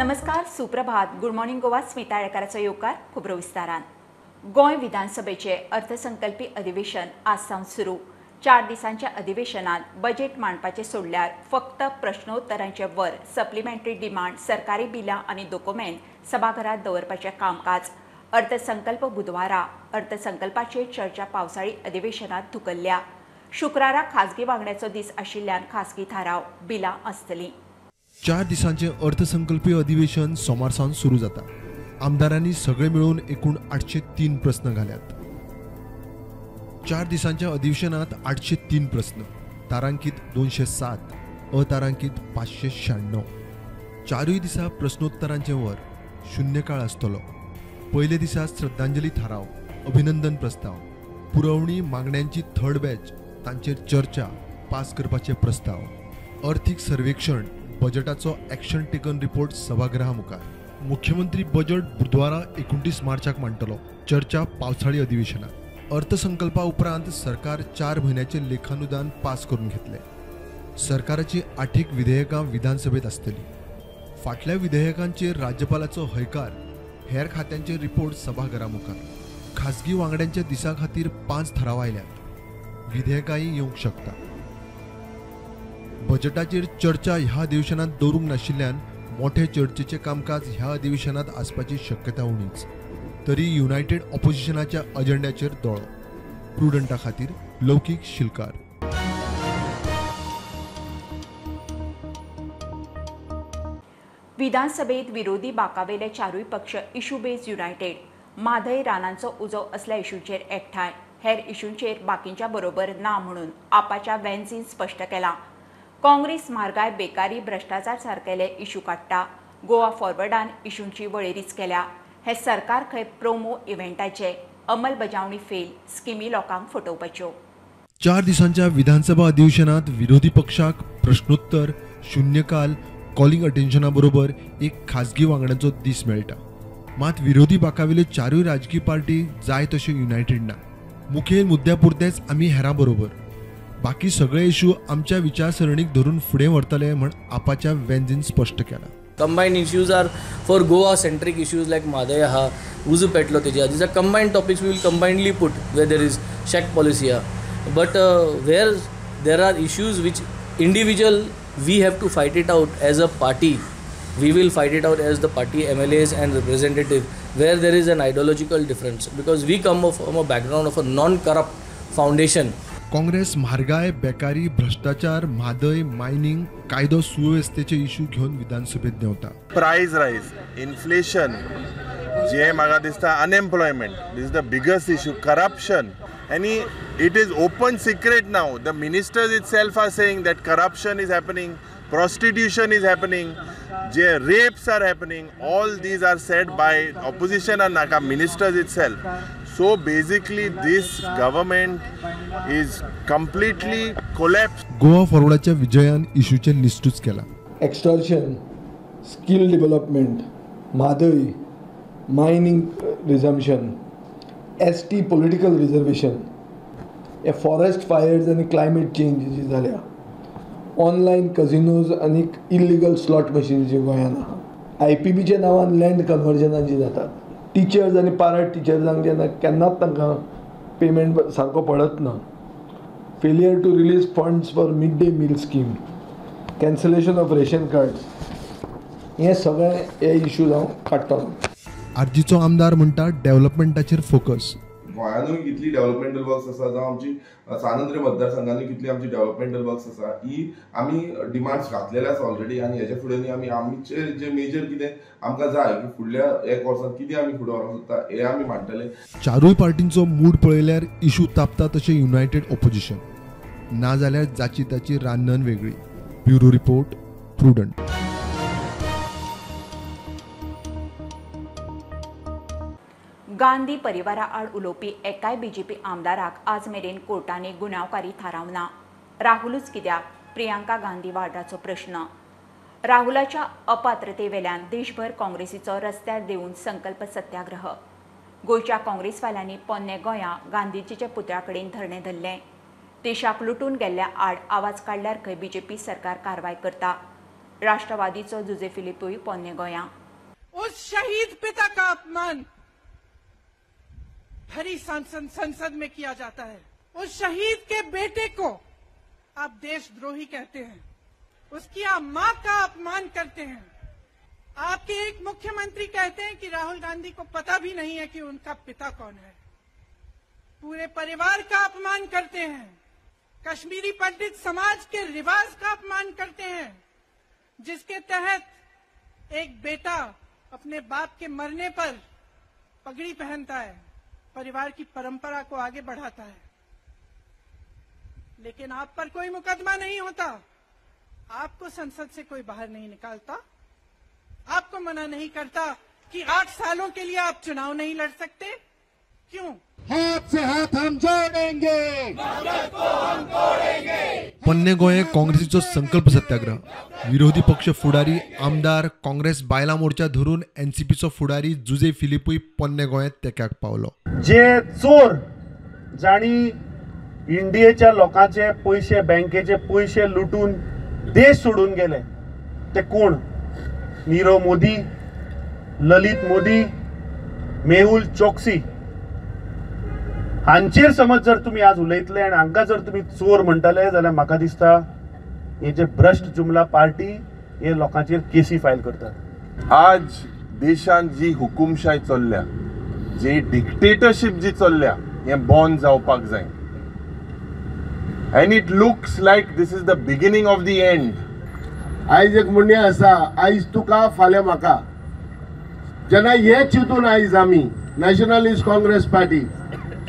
नमस्कार, सुप्रभात. Good morning Goa. स्मिता येळकाराचो येवकार. खबरो विस्तारान. गोंय विधानसभेचे अर्थसंकल्पी अधिवेशन आज सावन सुरू. 4 दिसांच्या अधिवेशनात बजेट मांडपाचे सोडल्यार फक्त प्रश्नोत्तरांचे वर सप्लिमेंटरी डिमांड, सरकारी बिलां आनी डॉक्युमेंट सभाघरात दवरपाचें कामकाज. अर्थसंकल्प बुधवारा अर्थसंकल्पाचेर चर्चा पावसाळी अधिवेशनात धुकल्ल्या. शुक्रारा खासगी वांगड्याचो दीस आशिल्ल्यान खासगी थाराव, बिलां आसतलीं. 4 दिसांचे अर्थसंकल्पीय अधिवेशन सोमार सावन सुरू जाता. आमदारांनी सगळे मिळून एकूण 803 प्रस्न घाल्यात. 4 दिसांच्या अधिवेशनात 803 प्रस्न, तारांकीत 207, अतारांकीत 596. चारूय दिसा प्रस्नोत्तरांचे वर शून्य काळ आसतलो. पयले दिसा श्रद्धांजली थाराव, अभिनंदन प्रस्ताव, पुरवणी मागण्यांची थर्ड बॅच, तांचेर चर्चा, पास करपाचे प्रस्ताव, अर्थीक सर्वेक्षण, बजेटाचो एक्शन टेकन रिपोर्ट सभागृहा मुखार. मुख्यमंत्री बजेट बुधवारा 29 मार्चाक मांडटलो. चर्चा पावसाळी अधिवेशनात. अर्थसंकल्पा उपरांत सरकार 4 म्हयन्याचे लेखानुदान पास करून घेतले. सरकाराची 8 विधेयकां विधानसभेत आसतली. फाटल्या विधेयकांचेर राज्यपालाचो हयकार, हेर खात्यांचे रिपोर्ट सभाघरा मुखार. खासगी वांगड्यांच्या दिसा खातीर 5 थाराव आयल्यात. विधेयकांय येवंक शकता. बजेटाचेर चर्चा ह्या अधिवेशनात दवरूंक नाशिल्ल्यान मोठे चर्चेचे कामकाज ह्या अधिवेशनात आसपाची शक्यता उणीच. तरी युनायटेड ऑपोजिशनाच्या अजेंड्याचेर दोळो. प्रुडंटा खातीर लौकीक शिलकार. विधानसभेत विरोधी बाकावेले चारूय पक्ष इशू बेज युनायटेड, म्हादय रानांचो उजो असल्या इशूंचेर एकठांय, हेर इशूंचेर बाकींच्या बरोबर ना म्हणून आपाच्या वेंझीन स्पश्ट केला. काँग्रेस म्हारगाय, बेकारी, भ्रष्टाचार सारकेले इशू काडटा. गोवा फॉरवर्डान इशूंची वळेरीच केल्या. हे सरकार खंय प्रोमो इव्हेंटाचे, अंमलबजावणी फेल, स्किमी लोकांक फटोवपाच्यो. 4 दिसांच्या विधानसभा अधिवेशनात विरोधी पक्षाक प्रश्नोत्तर, शून्यकाल, कॉलिंग अटेन्शना बरोबर एक खासगी वांगड्याचो दीस मेळटा. मात विरोधी बाकावेल्यो चारूय राजकीय पार्टी जाय तश्यो युनायटेड ना. मुखेल मुद्द्या पुरतेच आमी हेरां बरोबर. बाकी सगळे इशू आमच्या विचारसरणीक धरून फुडें व्हरतले म्हण आपाच्या वेंझीन स्पश्ट केला. Combined issues are for Goa centric issues like Madaya ha, Uzu Petlo Teja. These are combined topics we will combinedly put where there is check policy ha. But where there are issues which individual we have to fight it out as a party, we will fight it out as the party MLAs and representative where there is an ideological difference because we come from a background of a non-corrupt foundation. Congress म्हारगाय, बेकारी, भ्रष्टाचार, Mhadei, mining, कायदो सुवेवस्थेचे issue घेवन विधानसभेत देंवता. Price रायज, inflation, जे म्हाका दिसता unemployment, this is the biggest issue. Corruption, आनी इट इज ओपन सिक्रेट नाव. The ministers itself are saying that corruption is happening, prostitution is happening, rapes are happening. All these are said by opposition and Naka ministers itself. So basically this government is completely collapsed. Goa फॉरवर्डाच्या विजयान इशूचे लिस्टूच केला. Extortion, skill development, Mhadei, mining resumption, ST political reservation, हे forest fires आणि climate change जी जाल्या, online कझिनोज आणि इल्लिगल स्लॉट मशीन्स जे गोंयांत आहा, IPBच्या नांवान लँड कन्वर्जनां जी जातात, टिचर्स आणि पारा टिचर्सांक जेन्ना केन्नाच तांकां पेमेंट सारको पडत ना, failure to release funds for mid day meal scheme, cancellation of ration cards, हे सगळे हे इश्यूज हांव काडटलो. आरजीचो आमदार म्हणटा डेव्हलपमेंटाचेर फोकस. गोंयांतूय कितली डेव्हलपमेंटल वर्क्स आसा जावं आमची स्वातंत्र्य मतदारसंघांनी कितली आमची डेव्हलपमेंटल वर्क्स आसा ही आमी डिमांड्स घातलेल्याच ऑलरेडी. आनी हेच्या फुडें आमी आमचे जे मेजर कितें आमकां जाय की फुडल्या 1 वर्सांत कितें आमी फुडें व्हरपाक सोदता हे आमी मांडटले. चारूय पार्टींचो मूड पळयल्यार इशू तापता तशें युनायटेड ऑपोजिशन. ना जाल्यार जाची ताची रान्नन वेगळी. Bureau report, prudent. गांधी परिवारा आड उलोवपी एकाय BJP आमदाराक आज मेरेन कोर्टांनी गुन्यांवकारी थारावना. राहुलूच कित्याक? प्रियांका गांधी वाड्राचो प्रश्न. राहुलाच्या अपात्रतेवेल्यान देशभर काँग्रेसीचो रस्त्यार देऊन संकल्प सत्याग्रह. गोंयच्या काँग्रेसवाल्यांनी पोन्ने गोंया गांधीजीच्या पुतळ्या कडेन धरणे धरले. देशाक लुटून गेल्ल्या आड आवाज काडल्यार खंय BJP सरकार कारवाय करता. राष्ट्रवादीचो जुजे फिलिपूय पोन्ने गोंया. उस शहीद पिता का अपमान भरी संसद में किया जाता है. उस शहीद के बेटे को आप देशद्रोही कहते हैं. उसकी आप मां का अपमान करते हैं. आपके एक मुख्यमंत्री कहते हैं कि राहुल गांधी को पता भी नहीं है कि उनका पिता कौन है. पूरे परिवार का अपमान करते हैं. कश्मीरी पंडित समाज के रिवाज का अपमान करते हैं, जिसके तहत एक बेटा अपने बाप के मरने पर पगड़ी पहनता है, परिवार की परंपरा को आगे बढ़ाता है. लेकिन आप पर कोई मुकदमा नहीं होता. आपको संसद से कोई बाहर नहीं निकालता. आपको मना नहीं करता कि 8 सालों के लिए आप चुनाव नहीं लड़ सकते. क्यों? हाथ से हाथ हम जोडेंगे. पोन्ने गोंय काँग्रेसीचो संकल्प सत्याग्रह. विरोधी पक्ष फुडारी आमदार काँग्रेस बायलां मोर्चा धरून एनसीपीचो फुडारी जुजे फिलिपूय पोन्ने गोंयांत तेक्याक पावलो. जे चोर जाणी इंडियेच्या लोकांचे पैसे, बँकेचे पैसे लुटून देश सोडून गेले, ते कोण? नीरव मोदी, ललित मोदी, मेहुल चोक्सी. हांचेर समज जर तुम्ही आज उलयतले आनी हांकां जर तुम्ही चोर म्हणटले जाल्यार म्हाका दिसता हे जे भ्रष्ट जुमला पार्टी हे लोकांचेर केसी फायल करतात. आज देशांत जी हुकुमशाही चल्ल्या, जी डिक्टेटरशिप जी चल्ल्या, हे बंद जावपाक जाय. And it looks like this is the beginning of the end. आयज एक म्हणणे आसा, आयज तुका फाल्यां म्हाका. जेन्ना हे चिंतून आयज आमी नॅशनलिस्ट काँग्रेस पार्टी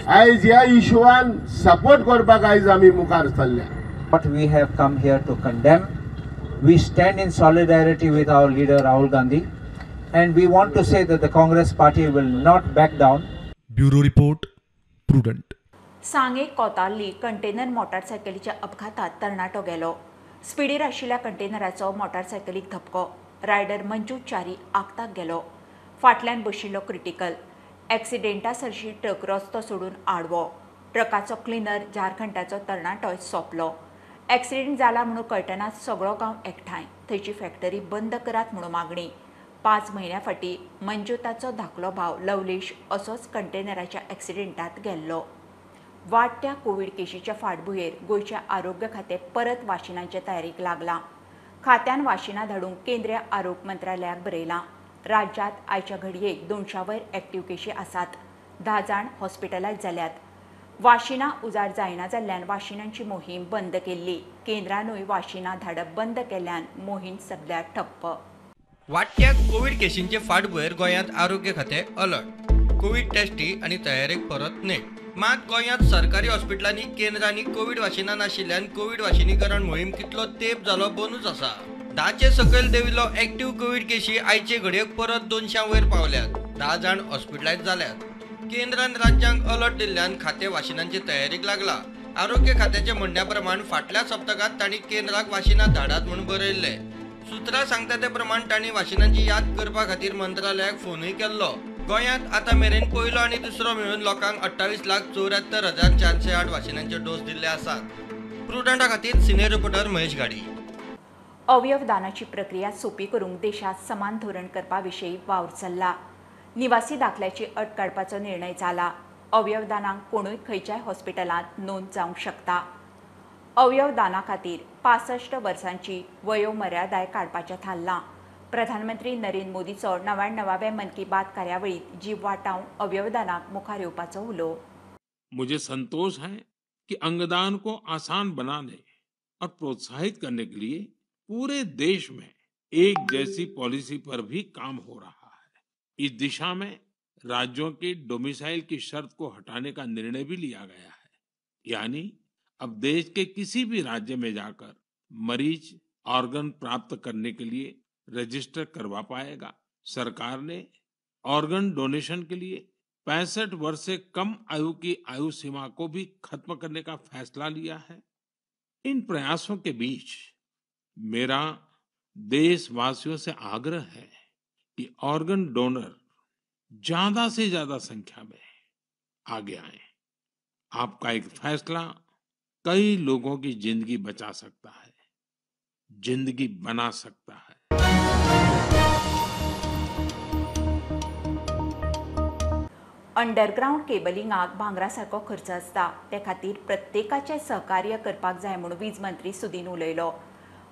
आयज ह्या इशूवान सपोर्ट करपाक आयज आमी मुखार सरल्या. What we have come here to condemn. We stand in solidarity with our leader Rahul Gandhi, and we want to say that the Congress party will not back down. Bureau report, prudent. सांगे कोताल्ली container मोटारसायकलीच्या अपघातात तरणाटो गेलो. स्पिडीर आशिल्ल्या कंटेनराचो मोटारसायकलीक धपको. Rider Manju Chari आगताक गेलो. फाटल्यान बशिल्लो critical. एक्सिडेंटा सरशी truck रस्तो सोडून आडवो. ट्रकाचो क्लिनर झारखंडाचो तरणाटोय सोंपलो. एक्सिडेंट जाला म्हणून कळटनाच सगळो गांव एकठांय. थंयची फॅक्टरी बंद करात म्हणून मागणी. 5 म्हयन्या फाटीं मंजुताचो धाकलो भाव लवलेश असोच कंटेनराच्या एक्सिडेंटांत गेल्लो. वाडट्या कोविड केशीच्या फाटभुंयेर गोंयचे आरोग्य खातें परत वाशिनांचे तयारीक लागलां. खात्यान वाशिनां धाडूंक केंद्रीय आरोग्य मंत्रालयाक बरयलां. राज्यांत आयच्या घडयेक 200 वयर एक्टीव केशी आसात. 10 जाण हॉस्पिटलायज जाल्यात. वाशिनां उजार जायना जाल्ल्यान वाशिनांची मोहीम बंद केल्ली. केंद्रानूय वाशिनां धाडप बंद केल्ल्यान मोहीम सध्या ठप्प. वाडट्या कोविड केशींचे फाटभुंयेर गोंयांत आरोग्य खातें अलर्ट. कोविड टेस्टी आनी तयारेक परत नेट. मात गोंयांत सरकारी हॉस्पिटलांनी केंद्रांनी कोविड वाशिनां नाशिल्ल्यान कोविड वाशिनीकरण मोहीम कितलो तेंप जालो बंदूच आसा. 10चे सकयल देविल्लो एक्टीव कोविड केशी आयचे घडयेक परत 200 वयर पावल्यात. 10 जाण हॉस्पिटलायज जाल्यात. केंद्रान राज्यांक अलर्ट दिल्ल्यान खातें वाशिनांचे तयारीक लागला. आरोग्य खात्याच्या म्हणण्या प्रमाण फाटल्या सप्तकांत तांणी केंद्राक वाशिनां धाडात म्हणून बरयल्ले. सुत्रां सांगता ते प्रमाण तांणी वाशिनांची याद करपा खातीर मंत्रालयाक फोनूय केल्लो. गोंयांत आतां मेरेन पयलो आनी दुसरो मेळून लोकांक 28,74,408 वाशिनांचे डोस दिल्ले आसात. प्रुडंटा खातीर सिनियर रिपोर्टर महेश गाडी. अवयव दानाची प्रक्रिया सोपी करूंक देशात समान धोरण करपा विशीं वावर चल्ला. निवासी दाखल्याची अट काडपाचो निर्णय जाला. अवयव दानाक कोणूय खंयच्याय हॉस्पिटलांत नोंद जावंक शकता. अवयव दाना खातीर 65 वर्सांची वयोमर्यादाय काडपाचें थारलां. प्रधानमंत्री नरेंद्र मोदीचो 99वे मन की बात कार्यावळीत जीव वाटावन अवयवदानाक मुखार येवपाचो उलो. मुझे संतोष है कि अंगदान को आसान बनाने और प्रोत्साहित करने के लिए पूरे देश में एक जैसी पॉलिसी पर भी काम हो रहा है. इस दिशा में राज्यों की डोमिसाइल की शर्त को हटाने का निर्णय भी लिया गया है. यानी अब देश के किसी भी राज्य में जाकर मरीज ऑर्गन प्राप्त करने के लिए रजिस्टर करवा पाएगा. सरकार ने ऑर्गन डोनेशन के लिए 65 वर्ष से कम आयु की आयु सीमा को भी खत्म करने का फैसला लिया है. इन प्रयासों के बीच मेरा देशवासियों से आग्रह है कि ऑर्गन डोनर ज्यादा से ज्यादा संख्या में आगे आए. आपका एक फैसला कई लोगों की जिंदगी बचा सकता है. जिंदगी बना सकता है। अंडरग्राउंड केबलिंगाक भांगरासारको खर्च आसता, ते खातीर प्रत्येकाचे सहकार्य करपाक जाय म्हणून वीज मंत्री सुदीन उलयलो.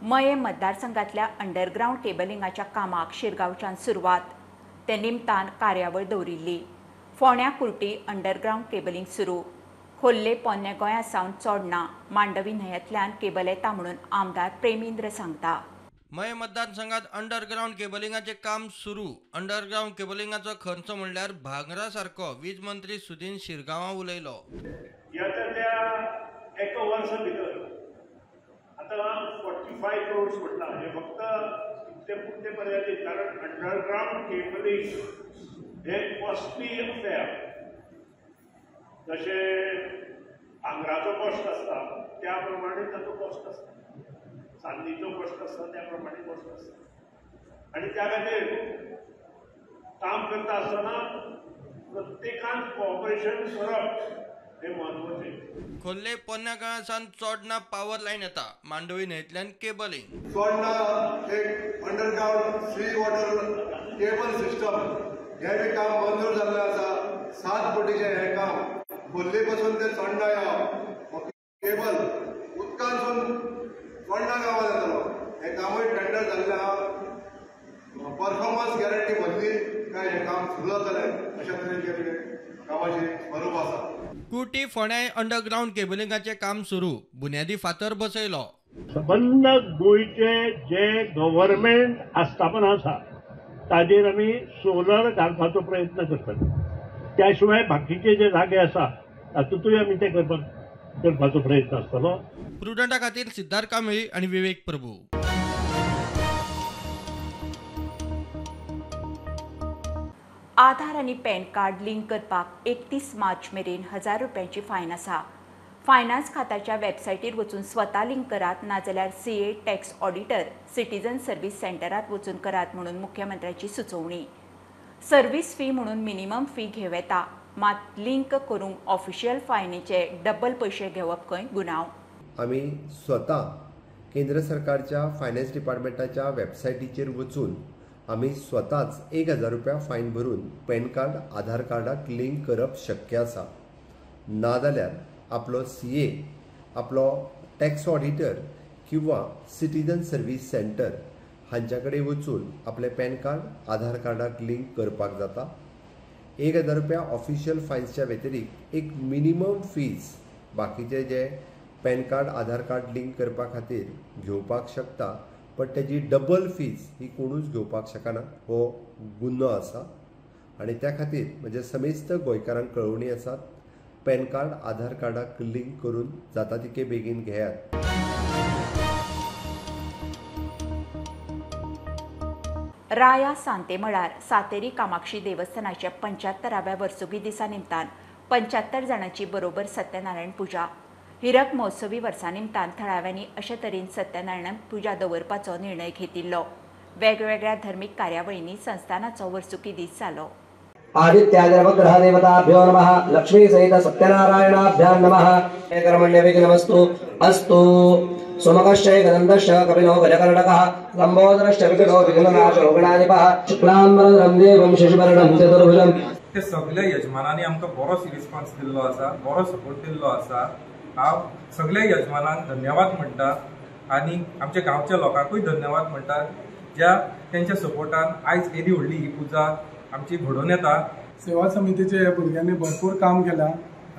मये मतदारसंघातल्या अंडरग्राउंड केबलिंगाच्या कामाक शिरगांवच्यान सुरवात. ते निमतान कार्यावळ दवरिल्ली. फोंड्या कुर्टी अंडरग्राउंड केबलिंग सुरू. खोल्ले पोन्ने गोंया सावन चोडना मांडवी न्हंयेंतल्यान केबल येता म्हणून आमदार प्रेमिंद्र सांगता. मये मतदारसंघात अंडरग्राउंड केबलिंगाचे काम सुरू. अंडरग्राउंड केबलिंगाचो खर्च म्हणल्यार भांगरा सारको वीज मंत्री सुदीन शिरगांवा उलयलो. एका वर्सा भितर आतां 45 करोड्स म्हटला हे फक्त ते पुट्टे पर्याय, कारण अंडरग्राउंड केबलिंग हे कॉस्टली अफेअर. जशे भांगराचो कॉस्ट आसता त्या प्रमाणे ताचो कॉस्ट आसता, चांदीचो कॉस्ट आसता त्या प्रमाणे कॉस्ट आसता. आनी त्या खातीर काम करता आसतना प्रत्येकान कोऑपरेशन करप हे म्हत्वाचें. खोल्ले पोन्न्या गोंया सावन चोडना पावर लायन येता, मांडवी न्हंयेंतल्यान केबलिंग. चोडना एक underground C water cable system हे बी काम मंजूर जाल्लें आसा. 7 कोटीचें हें काम. खोल्ले पासून ते चोडना या केबल उदकांसून चोडना गांवांत येतलो. हें कामूय टेंडर जाल्लें आहा. परफॉर्मन्स गॅरंटी भरली काय हें काम सुरू जातलें अशा तरेचे कामाचें स्वरूप आसा. कुर्टी फोंड्या अंडरग्राउंड केबलिंगाचे काम सुरू. बुन्यादी फातर बसयलो. संबंध गोंयचे जे गव्हर्नमेंट आस्थापना आसा ताजेर आमी सोलर घालपाचो प्रयत्न करतात. त्या शिवाय बाकीचे जे जागे आसा तातूंतूय आमी ते करपाचो प्रयत्न आसतलो. प्रुडंटा खातीर सिद्धार्थ कांबळी आनी विवेक प्रभू. आधार आनी पॅन कार्ड लिंक करपाक 31 मार्च मेरेन 1000 रुपयांची फायन आसा. फायनान्स खात्याच्या वेबसायटीर वचून स्वता लिंक करात, नाजाल्यार CA tax auditor citizen service सेंटरात वचून करात म्हणून मुख्यमंत्र्याची सुचोवणी. सर्व्हिस फी म्हणून मिनिमम फी घेव येता, मात लिंक करूंक ऑफिशियल फायनीचे डबल पयशे घेवप खंय गुन्यांव. आमी स्वता केंद्र सरकारच्या फायनान्स डिपार्टमेंटाच्या वेबसायटीचेर वचून आमी स्वताच 1000 रुपया फायन भरून पॅन कार्ड आधार कार्डाक लिंक करप शक्य आसा. नाजाल्यार आपलो CA, आपलो टॅक्स ऑडिटर किंवा सिटीजन सर्व्हिस सेंटर हांच्या कडेन वचून आपले पॅन कार्ड आधार कार्डाक लिंक करपाक जाता. 1000 रुपया ऑफिशियल फायन्सच्या व्यतिरिक्त एक मिनिमम फीज बाकीचे जे पॅन कार्ड आधार कार्ड लिंक करपा खातीर घेवपाक शकता, पण तेजी डबल फीज ही कोणूच घेवपाक शकना. हो गुन्हो आसा आनी त्या खातीर म्हणजे समेस्त गोंयकारांक कळवणी आसात, पॅन कार्ड आधार कार्डाक लिंक करून जाता तितके बेगीन घेयात. राया सांते मळार सातेरी कामाक्षी देवस्थानाच्या 75व्या वर्सुकी दिसा निमतान 75 जाणांची बरोबर सत्यनारायण पुजा. हिरक महोत्सवी वर्सा निमतान थळाव्यांनी अशे तरेन सत्यनारायण पुजा दवरपाचो निर्णय घेतिल्लो. वेगवेगळ्या धर्मीक कार्यावळींनी संस्थानाचो वर्सुकी दीस जालो. आदित्यादिनवग्रह देवताभ्यो नमः. लक्ष्मी सहित सत्यनारायणाभ्यां नमः. कर्मण्य विघ्नमस्तु अस्तु. सोमकश्चै गदन्तश्च कपिलो गजकर्णकः लम्बोदरश्च विकटो विघ्ननाशो गणाधिपः शुक्लाम्बरधरं देवं शशिवर्णं चतुर्भुजं. ते सगळ्या यजमानांनी आमकां बरो रिस्पॉन्स दिल्लो आसा, बरो सपोर्ट दिल्लो आसा. हांव सगळ्या यजमानांक धन्यवाद म्हणटा आनी आमच्या गांवच्या लोकांकूय धन्यवाद म्हणटा, ज्या तेंच्या सपोर्टान आयज एदी व्हडली ही पुजा आमची घडोवन येता. सेवा समितीचे भुरग्यांनी भरपूर काम केलां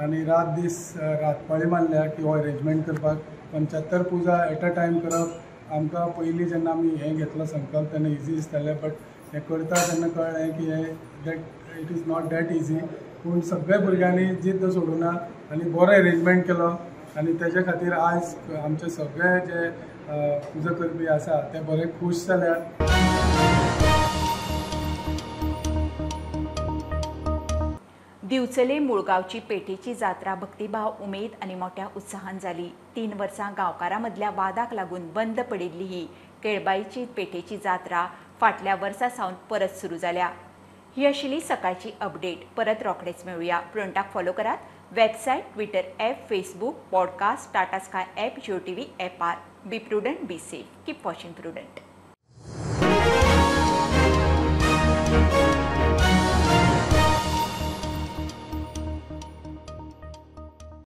आनी रात दीस रातपाळी मारल्या की हो अरेंजमेंट करपाक. 75 पुजा एट अ टायम करप आमकां पयलीं जेन्ना आमी हें घेतलो संकल्प तेन्ना इजी दिसतालें, बट हें करता तेन्ना कळ्ळें की हें it is not that easy. पूण सगळ्या भुरग्यांनी जिद्द सोडूना आनी बरो अरेंजमेंट केलो आनी तेज्या खातीर आयज आमचे सगळे जे पुजा करपी आसा ते बरे खूश जाल्यात. दिवचले मुळगांवची पेठेची जात्रा भक्तिभाव, उमेद आनी मोठ्या उत्साहान जाली. 3 वर्सां गांवकारां मदल्या वादाक लागून बंद पडिल्ली ही केळबाईची पेठेची जात्रा फाटल्या वर्सा सावन परत सुरू जाल्या. ही आशिल्ली सकाळची अपडेट. परत रोखडेच मेळुया. फ्रंटाक फॉलो करात. Website, Twitter app, Facebook, podcast, Tata sky app, Jio TV ॲपार. Be prudent, be safe, keep watching prudent.